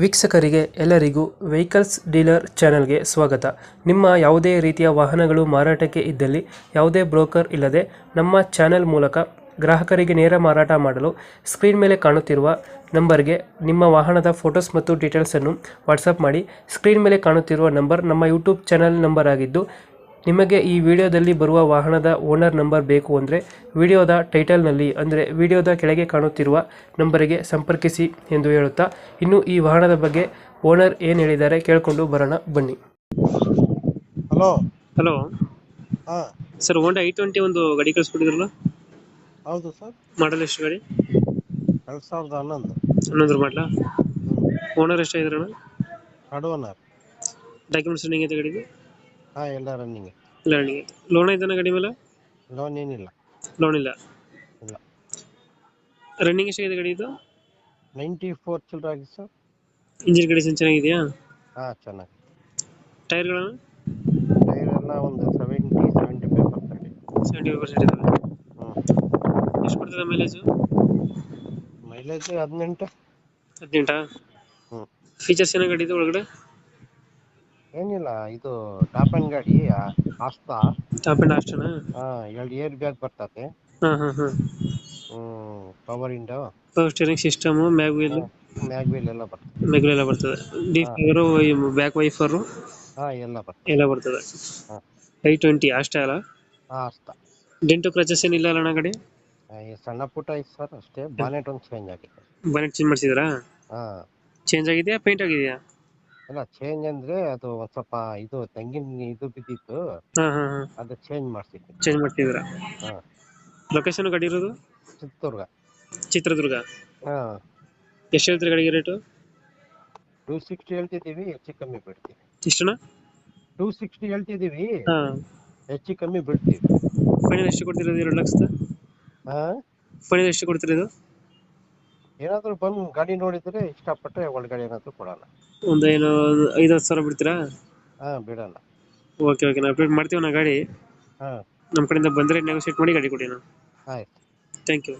ವೀಕ್ಷಕರಿಗೆ ಎಲ್ಲರಿಗೂ vehicles dealer ಚಾನೆಲ್ಗೆ ಸ್ವಾಗತ. ನಿಮ್ಮ ಯಾವುದೇ ರೀತಿಯ ವಾಹನಗಳು ಮಾರಾಟಕ್ಕೆ ಇದ್ದಲ್ಲಿ ಯಾವುದೇ ಬ್ರೋಕರ್ ಇಲ್ಲದೆ ನಮ್ಮ ಚಾನೆಲ್ ಮೂಲಕ ಗ್ರಾಹಕರಿಗೆ ನೇರ ಮಾರಾಟ ಮಾಡಲು ಸ್ಕ್ರೀನ್ ಮೇಲೆ ಕಾಣುತ್ತಿರುವ ನಂಬರ್ಗೆ ನಿಮ್ಮ ವಾಹನದ ಫೋಟೋಸ್ ಮತ್ತು ಡೀಟೇಲ್ಸನ್ನು ವಾಟ್ಸಪ್ ಮಾಡಿ. ಸ್ಕ್ರೀನ್ ಮೇಲೆ ಕಾಣುತ್ತಿರುವ ನಂಬರ್ ನಮ್ಮ ಯೂಟ್ಯೂಬ್ ಚಾನೆಲ್ ನಂಬರ್ ಆಗಿದ್ದು, ನಿಮಗೆ ಈ ವಿಡಿಯೋದಲ್ಲಿ ಬರುವ ವಾಹನದ ಓನರ್ ನಂಬರ್ ಬೇಕು ಅಂದರೆ ವಿಡಿಯೋದ ಟೈಟಲ್ನಲ್ಲಿ ಅಂದರೆ ವಿಡಿಯೋದ ಕೆಳಗೆ ಕಾಣುತ್ತಿರುವ ನಂಬರಿಗೆ ಸಂಪರ್ಕಿಸಿ ಎಂದು ಹೇಳುತ್ತಾ, ಇನ್ನು ಈ ವಾಹನದ ಬಗ್ಗೆ ಓನರ್ ಏನು ಹೇಳಿದ್ದಾರೆ ಕೇಳಿಕೊಂಡು ಬರೋಣ ಬನ್ನಿ. ಹಲೋ. ಹಲೋ ಹಾ, ಸರ್, ಹೋಂಡಾ I20 ಒಂದು ಗಾಡಿ ಕಳಿಸ್ಕೊಟ್ಟಿದ್ರಲ್ಲ, ಹೌದು ಸರ್. ಮಾಡಲ್ ಎಷ್ಟು ಗಾಡಿ? 2011. 11 ಮಾಡಲ. ಓನರ್ ಎಷ್ಟಾಗಿದ್ರಣ? Third owner. ಡಾಕ್ಯುಮೆಂಟ್ಸ್ ರನ್ನಿಂಗ್ ಐತೆ ಗಾಡಿಗೆ? ಹಾ, ಎಲ್ಲ ರನ್ನಿಂಗ್. ಇಲ್ಲ ರನ್ನಿಂಗ್ ಐತೆ. ಲೋನ್ ಐತನ ಗಾಡಿ ಮೇಲೆ? ಲೋನ್ ಏನಿಲ್ಲ. ಲೋನ್ ಇಲ್ಲ. ಇಲ್ಲ. ರನ್ನಿಂಗ್ ಎಷ್ಟಾಗಿದೆ ಗಾಡಿ ಇದು? 94 ಚಿಲ್ಲರೆ ಆಗಿದೆ ಸರ್. ಇಂಜಿನ್ ಕಂಡೀಷನ್ ಚೆನ್ನಾಗಿದೆಯಾ? ಹಾ, ಚೆನ್ನಾಗಿ. ಟೈರ್ಗಳನ್ನು ಟೈರ್ ಎಲ್ಲ ಒಂದು 75% 75% ಇದಾವೆ. ಎಷ್ಟು ಕೊಡ್ತದೆ ಮೈಲೇಜು? ಮೈಲೇಜ್ 18. 18? ಫೀಚರ್ಸ್ ಏನೋ ಗಾಡಿ ಇದು ಒಳಗಡೆ? ಏನಿಲ್ಲ, ಇದು ಟಾಪ್ ಅಂಡ್ ಗಾಡಿ. ಆಸ್ತಾ. ಟಾಪ್ ಅಂಡ್ ಆಸ್ಟನಾ? 2 ಏರ್ ಬ್ಯಾಗ್ ಬರ್ತದೆ. ಹಾಂ. Power window, power steering system, mag wheel, mag wheel ಎಲ್ಲ ಬರ್ತದೆ. ಮೆಗ್ಲ್ ಎಲ್ಲ ಬರ್ತದೆ. ಡೀಪ್ ಫೈರು, ಬ್ಯಾಕ್ ವೈಫರು ಹಾ, ಎಲ್ಲ ಬರ್ತದೆ. ಎಲ್ಲ ಬರ್ತದೆ. ಹಾ, I20 ಅಷ್ಟ ಅಲ್ಲ? ಆಸ್ತಾ. ಡೆಂಟು ಕ್ರಚಸ್ ಏನಿಲ್ಲ ಅಲ್ಲ ಗಾಡಿ? ಈ ಸಣ್ಣ ಪುಟ್ಟ ಐತೆ ಸರ್ ಅಷ್ಟೇ. ಬಾನೆಟ್ ಒಂದು ಚೇಂಜ್ ಆಗಿದೆ. ಬಾನೆಟ್ ಚೇಂಜ್ ಮಾಡಿಸಿದ್ರಾ? ಹಾ, ಚೇಂಜ್ ಆಗಿದೆಯಾ, ಪೇಂಟ್ ಆಗಿದೆಯಾ? ಇಲ್ಲ, ಚೇಂಜ್ ಅಂದ್ರೆ ಅದು ಒಂದ್ ಸ್ವಲ್ಪ ಇದು ತೆಂಗಿನ ಇದು ಬಿದ್ದಿತ್ತು, ಹಾಂ. ಅದು ಚೇಂಜ್ ಮಾಡ್ಸಿದ್ವಿ. ಚೇಂಜ್ ಮಾಡ್ತಿದ್ದೀರಾ? ಹಾ, ಲೊಕೇಶನ್ ಗಾಡಿ ಇರೋದು ಚಿತ್ರದುರ್ಗ. ಚಿತ್ರದುರ್ಗ. ಹಾ, ಎಷ್ಟು ಹೇಳ್ತೀರಿ ಗಾಡಿಗೆ ರೇಟು? 260 ಹೇಳ್ತಿದೀವಿ, ಹೆಚ್ಚು ಕಮ್ಮಿ ಬಿಡ್ತೀವಿ. ಇಷ್ಟನಾ? 260 ಹೇಳ್ತಿದೀವಿ, ಹಾಂ. ಹೆಚ್ಚು ಕಮ್ಮಿ ಬಿಡ್ತೀವಿ. ಫೈನಲ್ ಎಷ್ಟು ಕೊಡ್ತಿರೋದು? 2 ಲಕ್ಷದ ಹಾ, ಫೈನಲ್ ಎಷ್ಟು ಕೊಡ್ತಿರೋದು? ಏನಾದ್ರು ಬಂದು ಗಾಡಿ ನೋಡಿದ್ರೆ ಇಷ್ಟಪಟ್ಟರೆ ಒಳಗಡೆ ಏನಾದ್ರು ಕೊಡಲ್ಲ. ಒಂದು ಏನು 5-10 ಸಾವಿರ ಬಿಡ್ತೀರಾ? ಹಾ, ಬಿಡಲ್ಲ. ಓಕೆ, ನಾವು ಅಪ್ಡೇಟ್ ಮಾಡ್ತೀವಿ ನಾ ಗಾಡಿ. ಹಾ, ನಮ್ಮ ಕಡೆಯಿಂದ ಬಂದರೆ ನೆಗೋಸಿಯೇಟ್ ಮಾಡಿ ಗಾಡಿ ಕೊಡಿ. ಆಯ್ತು. Thank you.